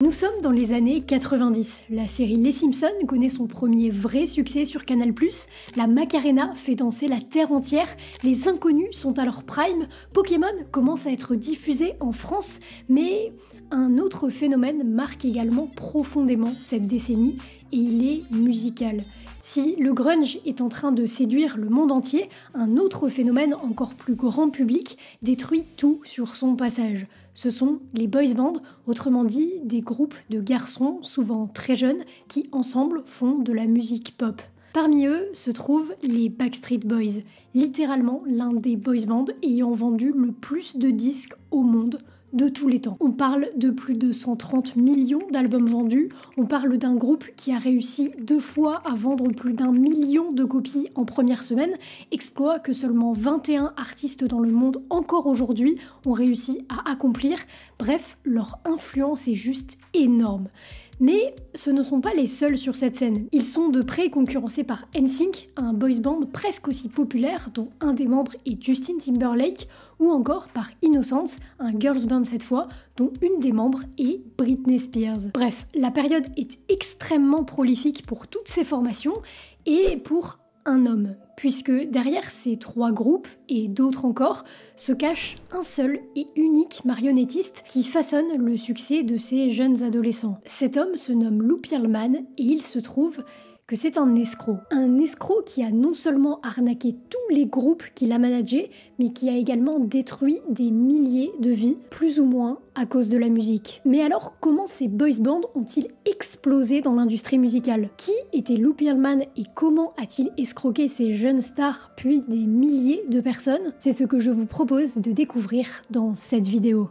Nous sommes dans les années 90. La série Les Simpsons connaît son premier vrai succès sur Canal+, la Macarena fait danser la terre entière, les inconnus sont à leur prime, Pokémon commence à être diffusé en France, mais un autre phénomène marque également profondément cette décennie, et il est musical. Si le grunge est en train de séduire le monde entier, un autre phénomène encore plus grand public détruit tout sur son passage. Ce sont les boys bands, autrement dit des groupes de garçons, souvent très jeunes, qui ensemble font de la musique pop. Parmi eux se trouvent les Backstreet Boys, littéralement l'un des boys bands ayant vendu le plus de disques au monde de tous les temps. On parle de plus de 130 millions d'albums vendus, on parle d'un groupe qui a réussi 2 fois à vendre plus d'1 million de copies en première semaine, exploit que seulement 21 artistes dans le monde encore aujourd'hui ont réussi à accomplir. Bref, leur influence est juste énorme. Mais ce ne sont pas les seuls sur cette scène. Ils sont de près concurrencés par NSYNC, un boys band presque aussi populaire dont un des membres est Justin Timberlake, ou encore par Innocence, un girls band cette fois, dont une des membres est Britney Spears. Bref, la période est extrêmement prolifique pour toutes ces formations et pour un homme, puisque derrière ces 3 groupes, et d'autres encore, se cache un seul et unique marionnettiste qui façonne le succès de ces jeunes adolescents. Cet homme se nomme Lou Pearlman et il se trouve que c'est un escroc. Un escroc qui a non seulement arnaqué tous les groupes qu'il a managés, mais qui a également détruit des milliers de vies, plus ou moins à cause de la musique. Mais alors, comment ces boys bands ont-ils explosé dans l'industrie musicale? Qui était Lou Pearlman et comment a-t-il escroqué ces jeunes stars, puis des milliers de personnes? C'est ce que je vous propose de découvrir dans cette vidéo.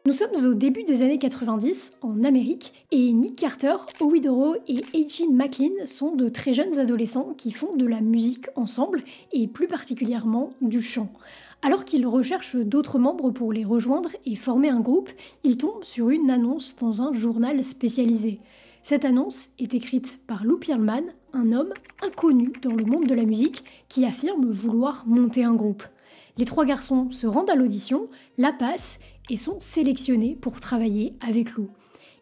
Nous sommes au début des années 90 en Amérique et Nick Carter, Howie Dorough et A.J. McLean sont de très jeunes adolescents qui font de la musique ensemble et plus particulièrement du chant. Alors qu'ils recherchent d'autres membres pour les rejoindre et former un groupe, ils tombent sur une annonce dans un journal spécialisé. Cette annonce est écrite par Lou Pearlman, un homme inconnu dans le monde de la musique qui affirme vouloir monter un groupe. Les 3 garçons se rendent à l'audition, la passent et sont sélectionnés pour travailler avec Lou.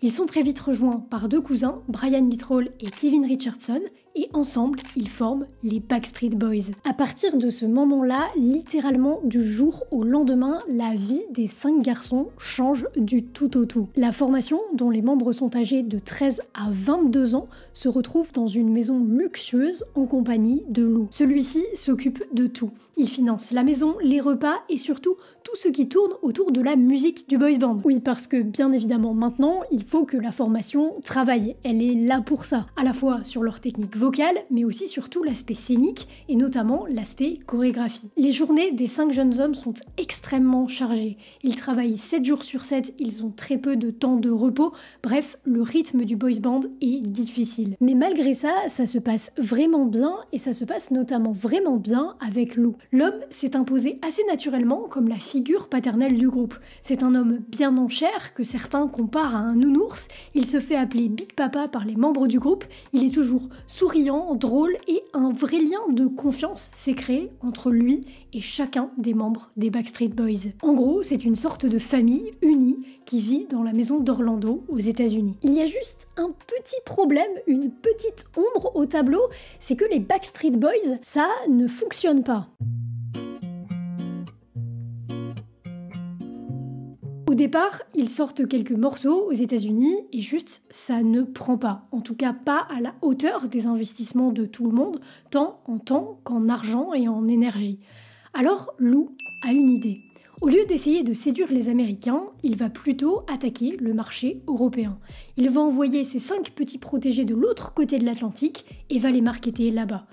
Ils sont très vite rejoints par 2 cousins, Brian Littrell et Kevin Richardson, et ensemble, ils forment les Backstreet Boys. À partir de ce moment-là, littéralement du jour au lendemain, la vie des 5 garçons change du tout au tout. La formation, dont les membres sont âgés de 13 à 22 ans, se retrouve dans une maison luxueuse en compagnie de Lou. Celui-ci s'occupe de tout. Il finance la maison, les repas et surtout tout ce qui tourne autour de la musique du boys band. Oui, parce que bien évidemment maintenant, il faut que la formation travaille. Elle est là pour ça, à la fois sur leur technique vocale, mais aussi surtout l'aspect scénique et notamment l'aspect chorégraphie. Les journées des 5 jeunes hommes sont extrêmement chargées. Ils travaillent 7 jours sur 7, ils ont très peu de temps de repos. Bref, le rythme du boys band est difficile. Mais malgré ça, ça se passe vraiment bien et ça se passe notamment vraiment bien avec Lou. L'homme s'est imposé assez naturellement comme la figure paternelle du groupe. C'est un homme bien en chair que certains comparent à un nounours. Il se fait appeler Big Papa par les membres du groupe. Il est toujours souriant, drôle et un vrai lien de confiance s'est créé entre lui et chacun des membres des Backstreet Boys. En gros, c'est une sorte de famille unie qui vit dans la maison d'Orlando aux États-Unis. Il y a juste un petit problème, une petite ombre au tableau, c'est que les Backstreet Boys, ça ne fonctionne pas. Au départ, ils sortent quelques morceaux aux États-Unis et juste ça ne prend pas. En tout cas pas à la hauteur des investissements de tout le monde, tant en temps qu'en argent et en énergie. Alors Lou a une idée. Au lieu d'essayer de séduire les Américains, il va plutôt attaquer le marché européen. Il va envoyer ses 5 petits protégés de l'autre côté de l'Atlantique et va les marketer là-bas.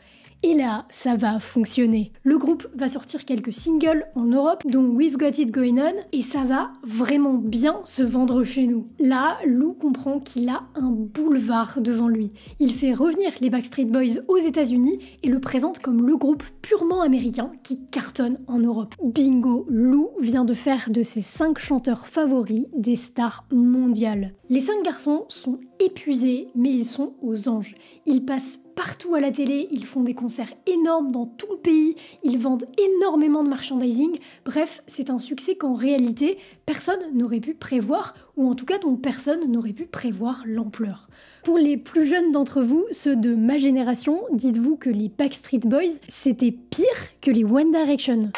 Et là, ça va fonctionner. Le groupe va sortir quelques singles en Europe, dont We've Got It Going On, et ça va vraiment bien se vendre chez nous. Là, Lou comprend qu'il a un boulevard devant lui. Il fait revenir les Backstreet Boys aux États-Unis et le présente comme le groupe purement américain qui cartonne en Europe. Bingo, Lou vient de faire de ses 5 chanteurs favoris des stars mondiales. Les 5 garçons sont épuisés, mais ils sont aux anges. Ils passent partout à la télé, ils font des concerts énormes dans tout le pays, ils vendent énormément de merchandising. Bref, c'est un succès qu'en réalité, personne n'aurait pu prévoir, ou en tout cas dont personne n'aurait pu prévoir l'ampleur. Pour les plus jeunes d'entre vous, ceux de ma génération, dites-vous que les Backstreet Boys, c'était pire que les One Direction.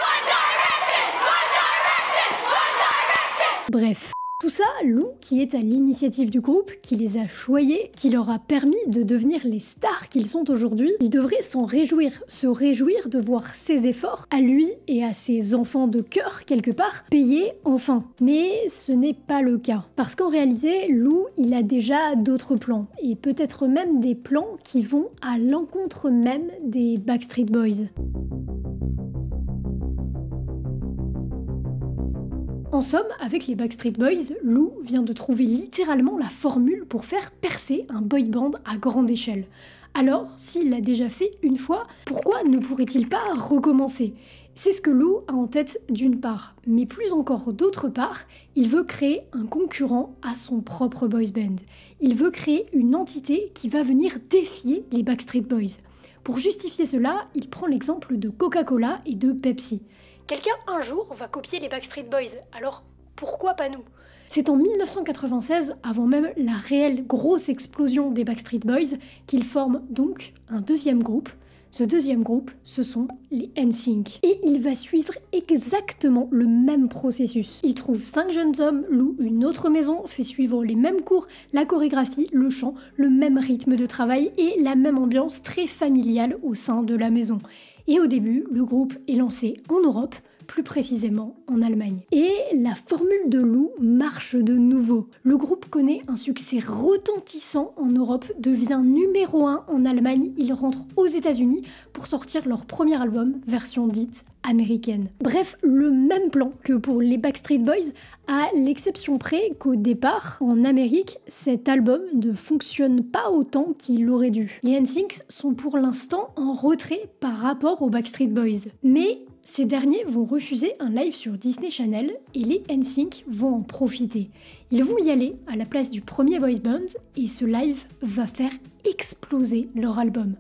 Bref. Tout ça, Lou, qui est à l'initiative du groupe, qui les a choyés, qui leur a permis de devenir les stars qu'ils sont aujourd'hui, il devrait s'en réjouir, se réjouir de voir ses efforts, à lui et à ses enfants de cœur, quelque part, payés enfin. Mais ce n'est pas le cas. Parce qu'en réalité, Lou, il a déjà d'autres plans, et peut-être même des plans qui vont à l'encontre même des Backstreet Boys. En somme, avec les Backstreet Boys, Lou vient de trouver littéralement la formule pour faire percer un boy band à grande échelle. Alors, s'il l'a déjà fait une fois, pourquoi ne pourrait-il pas recommencer ? C'est ce que Lou a en tête d'une part, mais plus encore d'autre part, il veut créer un concurrent à son propre boys band. Il veut créer une entité qui va venir défier les Backstreet Boys. Pour justifier cela, il prend l'exemple de Coca-Cola et de Pepsi. Quelqu'un un jour va copier les Backstreet Boys, alors pourquoi pas nous ? C'est en 1996, avant même la réelle grosse explosion des Backstreet Boys, qu'ils forment donc un deuxième groupe. Ce deuxième groupe, ce sont les NSYNC. Et il va suivre exactement le même processus. Il trouve 5 jeunes hommes, loue une autre maison, fait suivre les mêmes cours, la chorégraphie, le chant, le même rythme de travail et la même ambiance très familiale au sein de la maison. Et au début, le groupe est lancé en Europe, plus précisément en Allemagne. Et la formule de Lou marche de nouveau. Le groupe connaît un succès retentissant en Europe, devient numéro 1 en Allemagne, ils rentrent aux États-Unis pour sortir leur premier album, version dite américaine. Bref, le même plan que pour les Backstreet Boys, à l'exception près qu'au départ, en Amérique, cet album ne fonctionne pas autant qu'il aurait dû. Les NSYNC sont pour l'instant en retrait par rapport aux Backstreet Boys. Mais ces derniers vont refuser un live sur Disney Channel et les NSYNC vont en profiter. Ils vont y aller à la place du premier boys band et ce live va faire exploser leur album.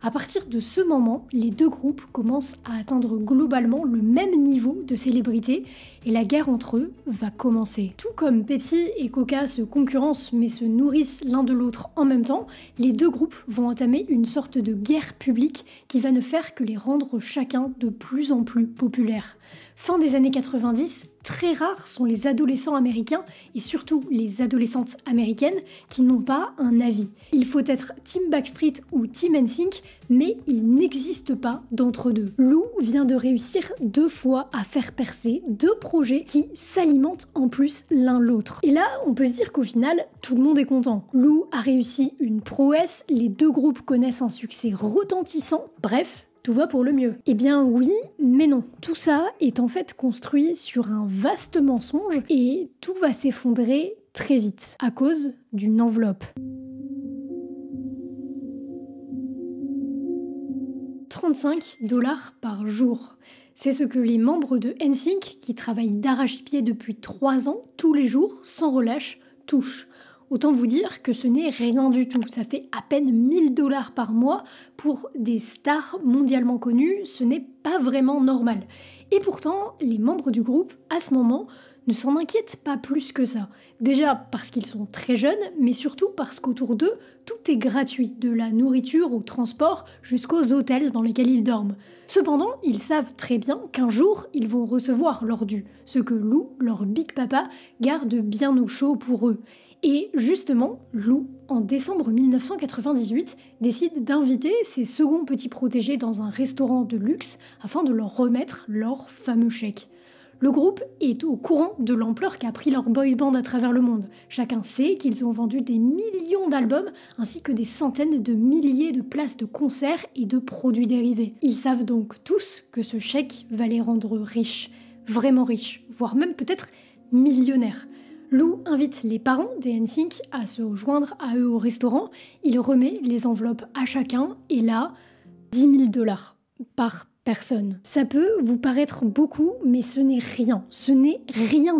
À partir de ce moment, les deux groupes commencent à atteindre globalement le même niveau de célébrité et la guerre entre eux va commencer. Tout comme Pepsi et Coca se concurrencent mais se nourrissent l'un de l'autre en même temps, les deux groupes vont entamer une sorte de guerre publique qui va ne faire que les rendre chacun de plus en plus populaires. Fin des années 90, très rares sont les adolescents américains et surtout les adolescentes américaines qui n'ont pas un avis. Il faut être Team Backstreet ou Team NSYNC, mais il n'existe pas d'entre-deux. Lou vient de réussir 2 fois à faire percer 2 projets qui s'alimentent en plus l'un l'autre. Et là, on peut se dire qu'au final, tout le monde est content. Lou a réussi une prouesse, les deux groupes connaissent un succès retentissant, bref, tout va pour le mieux. Eh bien oui, mais non. Tout ça est en fait construit sur un vaste mensonge et tout va s'effondrer très vite à cause d'une enveloppe. 35$ par jour. C'est ce que les membres de NSYNC, qui travaillent d'arrache-pied depuis 3 ans, tous les jours, sans relâche, touchent. Autant vous dire que ce n'est rien du tout. Ça fait à peine 1000$ par mois pour des stars mondialement connues. Ce n'est pas vraiment normal. Et pourtant, les membres du groupe, à ce moment, ne s'en inquiètent pas plus que ça. Déjà parce qu'ils sont très jeunes, mais surtout parce qu'autour d'eux, tout est gratuit, de la nourriture au transport jusqu'aux hôtels dans lesquels ils dorment. Cependant, ils savent très bien qu'un jour, ils vont recevoir leur dû, ce que Lou, leur Big Papa, garde bien au chaud pour eux. Et justement, Lou, en décembre 1998, décide d'inviter ses seconds petits protégés dans un restaurant de luxe afin de leur remettre leur fameux chèque. Le groupe est au courant de l'ampleur qu'a pris leur boy band à travers le monde. Chacun sait qu'ils ont vendu des millions d'albums ainsi que des centaines de milliers de places de concerts et de produits dérivés. Ils savent donc tous que ce chèque va les rendre riches, vraiment riches, voire même peut-être millionnaires. Lou invite les parents des NSYNC à se joindre à eux au restaurant. Il remet les enveloppes à chacun et là, $10 000 par personne. Ça peut vous paraître beaucoup, mais ce n'est rien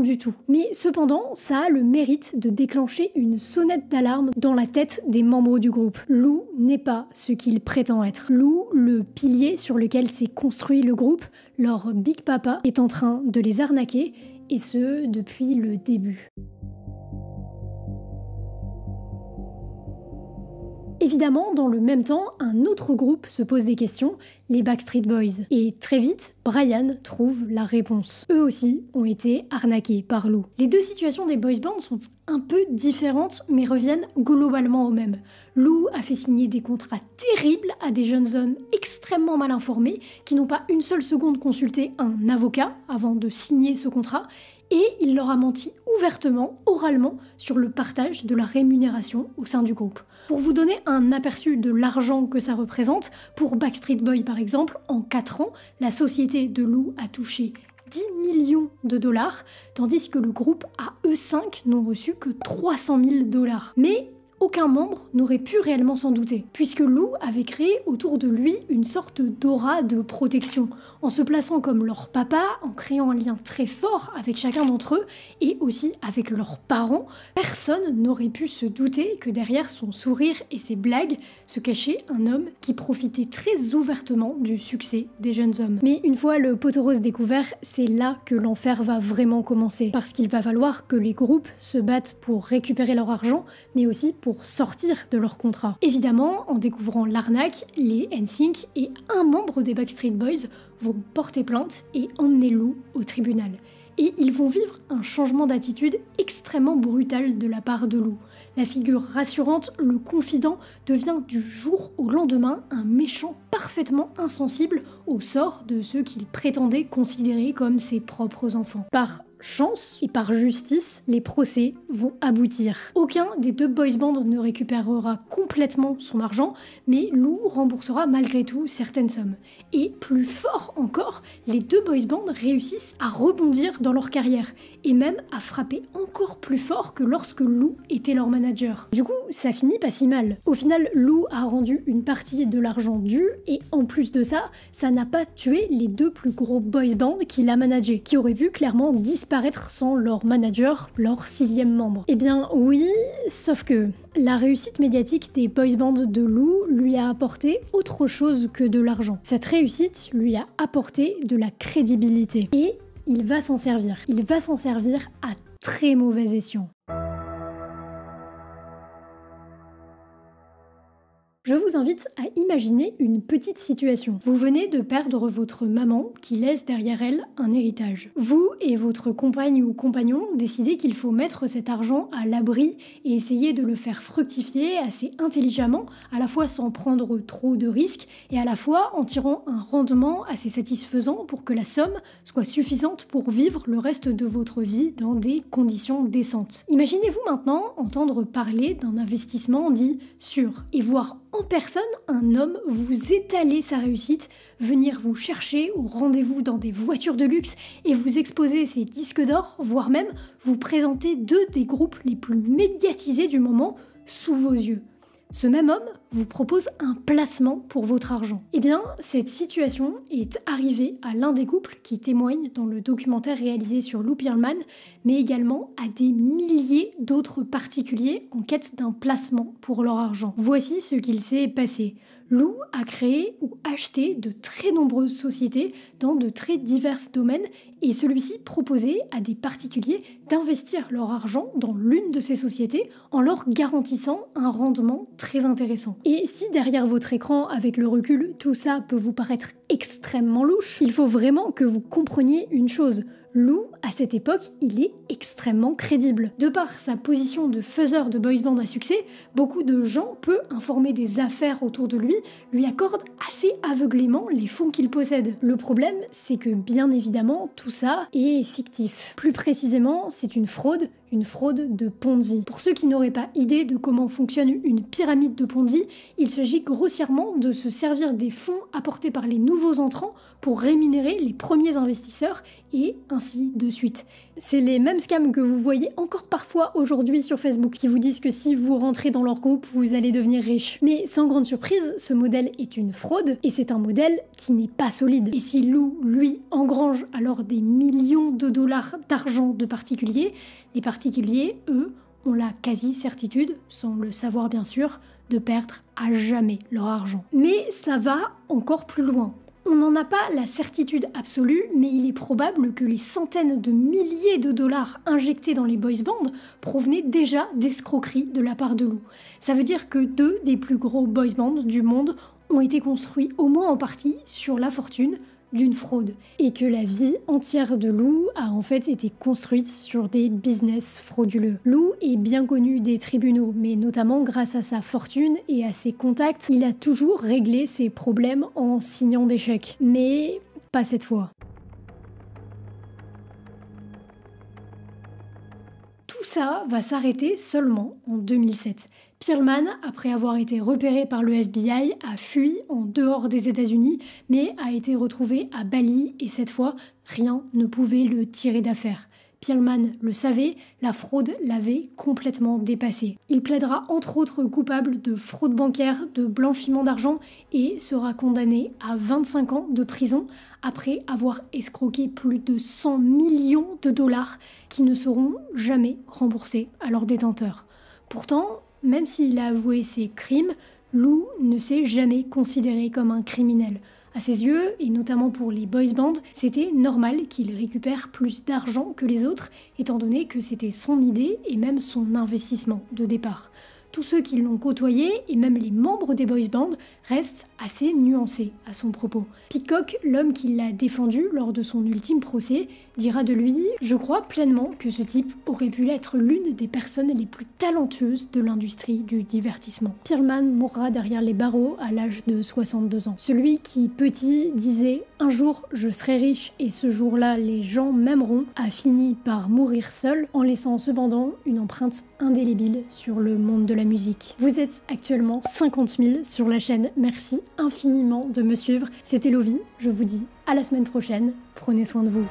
du tout. Mais cependant, ça a le mérite de déclencher une sonnette d'alarme dans la tête des membres du groupe. Lou n'est pas ce qu'il prétend être. Lou, le pilier sur lequel s'est construit le groupe, leur Big Papa, est en train de les arnaquer, et ce, depuis le début. Évidemment, dans le même temps, un autre groupe se pose des questions, les Backstreet Boys. Et très vite, Brian trouve la réponse. Eux aussi ont été arnaqués par Lou. Les deux situations des boys bands sont un peu différentes, mais reviennent globalement au même. Lou a fait signer des contrats terribles à des jeunes hommes extrêmement mal informés, qui n'ont pas une seule seconde consulté un avocat avant de signer ce contrat, et il leur a menti ouvertement, oralement, sur le partage de la rémunération au sein du groupe. Pour vous donner un aperçu de l'argent que ça représente, pour Backstreet Boys par exemple, en 4 ans, la société de Lou a touché 10 millions de dollars, tandis que le groupe à eux 5 n'ont reçu que 300 000 dollars. Mais aucun membre n'aurait pu réellement s'en douter, puisque Lou avait créé autour de lui une sorte d'aura de protection, en se plaçant comme leur papa, en créant un lien très fort avec chacun d'entre eux, et aussi avec leurs parents. Personne n'aurait pu se douter que derrière son sourire et ses blagues se cachait un homme qui profitait très ouvertement du succès des jeunes hommes. Mais une fois le pot rose découvert, c'est là que l'enfer va vraiment commencer, parce qu'il va falloir que les groupes se battent pour récupérer leur argent, mais aussi pour sortir de leur contrat. Évidemment, en découvrant l'arnaque, les NSYNC et un membre des Backstreet Boys vont porter plainte et emmener Lou au tribunal. Et ils vont vivre un changement d'attitude extrêmement brutal de la part de Lou. La figure rassurante, le confident, devient du jour au lendemain un méchant parfaitement insensible au sort de ceux qu'il prétendait considérer comme ses propres enfants. Par chance et par justice, les procès vont aboutir. Aucun des deux boys bands ne récupérera complètement son argent, mais Lou remboursera malgré tout certaines sommes. Et plus fort encore, les deux boys bands réussissent à rebondir dans leur carrière, et même à frapper encore plus fort que lorsque Lou était leur manager. Du coup, ça finit pas si mal. Au final, Lou a rendu une partie de l'argent dû, et en plus de ça, ça n'a pas tué les deux plus gros boys bands qu'il a managés, qui auraient pu clairement disparaître sans leur manager, leur 6e membre. Eh bien oui, sauf que la réussite médiatique des boys bands de Lou lui a apporté autre chose que de l'argent. Cette réussite lui a apporté de la crédibilité. Et il va s'en servir. Il va s'en servir à très mauvais escient. Je vous invite à imaginer une petite situation. Vous venez de perdre votre maman qui laisse derrière elle un héritage. Vous et votre compagne ou compagnon décidez qu'il faut mettre cet argent à l'abri et essayer de le faire fructifier assez intelligemment, à la fois sans prendre trop de risques et à la fois en tirant un rendement assez satisfaisant pour que la somme soit suffisante pour vivre le reste de votre vie dans des conditions décentes. Imaginez-vous maintenant entendre parler d'un investissement dit sûr et voir en personne un homme vous étaler sa réussite, venir vous chercher au rendez-vous dans des voitures de luxe et vous exposer ses disques d'or, voire même vous présenter deux des groupes les plus médiatisés du moment sous vos yeux. Ce même homme vous propose un placement pour votre argent. Eh bien, cette situation est arrivée à l'un des couples qui témoigne dans le documentaire réalisé sur Lou Pearlman, mais également à des milliers d'autres particuliers en quête d'un placement pour leur argent. Voici ce qu'il s'est passé. Lou a créé ou acheté de très nombreuses sociétés dans de très divers domaines et celui-ci proposait à des particuliers d'investir leur argent dans l'une de ces sociétés en leur garantissant un rendement très intéressant. Et si derrière votre écran, avec le recul, tout ça peut vous paraître extrêmement louche, il faut vraiment que vous compreniez une chose. Lou, à cette époque, il est extrêmement crédible. De par sa position de faiseur de boys band à succès, beaucoup de gens, peu informés des affaires autour de lui accordent assez aveuglément les fonds qu'il possède. Le problème, c'est que bien évidemment, tout ça est fictif. Plus précisément, c'est une fraude de Ponzi. Pour ceux qui n'auraient pas idée de comment fonctionne une pyramide de Ponzi, il s'agit grossièrement de se servir des fonds apportés par les nouveaux entrants pour rémunérer les premiers investisseurs et ainsi de suite. C'est les mêmes scams que vous voyez encore parfois aujourd'hui sur Facebook qui vous disent que si vous rentrez dans leur groupe, vous allez devenir riche. Mais sans grande surprise, ce modèle est une fraude et c'est un modèle qui n'est pas solide. Et si Lou, lui, engrange alors des millions de dollars d'argent de particuliers, les particuliers, eux, ont la quasi-certitude, sans le savoir bien sûr, de perdre à jamais leur argent. Mais ça va encore plus loin. On n'en a pas la certitude absolue, mais il est probable que les centaines de milliers de dollars injectés dans les boys bands provenaient déjà d'escroqueries de la part de Lou. Ça veut dire que 2 des plus gros boys bands du monde ont été construits au moins en partie sur la fortune d'une fraude, et que la vie entière de Lou a en fait été construite sur des business frauduleux. Lou est bien connu des tribunaux, mais notamment grâce à sa fortune et à ses contacts, il a toujours réglé ses problèmes en signant des chèques. Mais pas cette fois. Tout ça va s'arrêter seulement en 2007. Pearlman, après avoir été repéré par le FBI, a fui en dehors des États-Unis, mais a été retrouvé à Bali et cette fois, rien ne pouvait le tirer d'affaire. Pearlman le savait, la fraude l'avait complètement dépassé. Il plaidera entre autres coupable de fraude bancaire, de blanchiment d'argent et sera condamné à 25 ans de prison après avoir escroqué plus de 100 millions de dollars qui ne seront jamais remboursés à leurs détenteurs. Pourtant, même s'il a avoué ses crimes, Lou ne s'est jamais considéré comme un criminel. À ses yeux, et notamment pour les boys bands, c'était normal qu'il récupère plus d'argent que les autres, étant donné que c'était son idée et même son investissement de départ. Tous ceux qui l'ont côtoyé, et même les membres des boys bands, restent assez nuancés à son propos. Peacock, l'homme qui l'a défendu lors de son ultime procès, dira de lui « Je crois pleinement que ce type aurait pu être l'une des personnes les plus talentueuses de l'industrie du divertissement. » Pearlman mourra derrière les barreaux à l'âge de 62 ans. Celui qui, petit, disait « Un jour, je serai riche et ce jour-là, les gens m'aimeront » a fini par mourir seul en laissant cependant une empreinte indélébile sur le monde de la musique. Vous êtes actuellement 50 000 sur la chaîne. Merci infiniment de me suivre. C'était Lovie. Je vous dis à la semaine prochaine. Prenez soin de vous.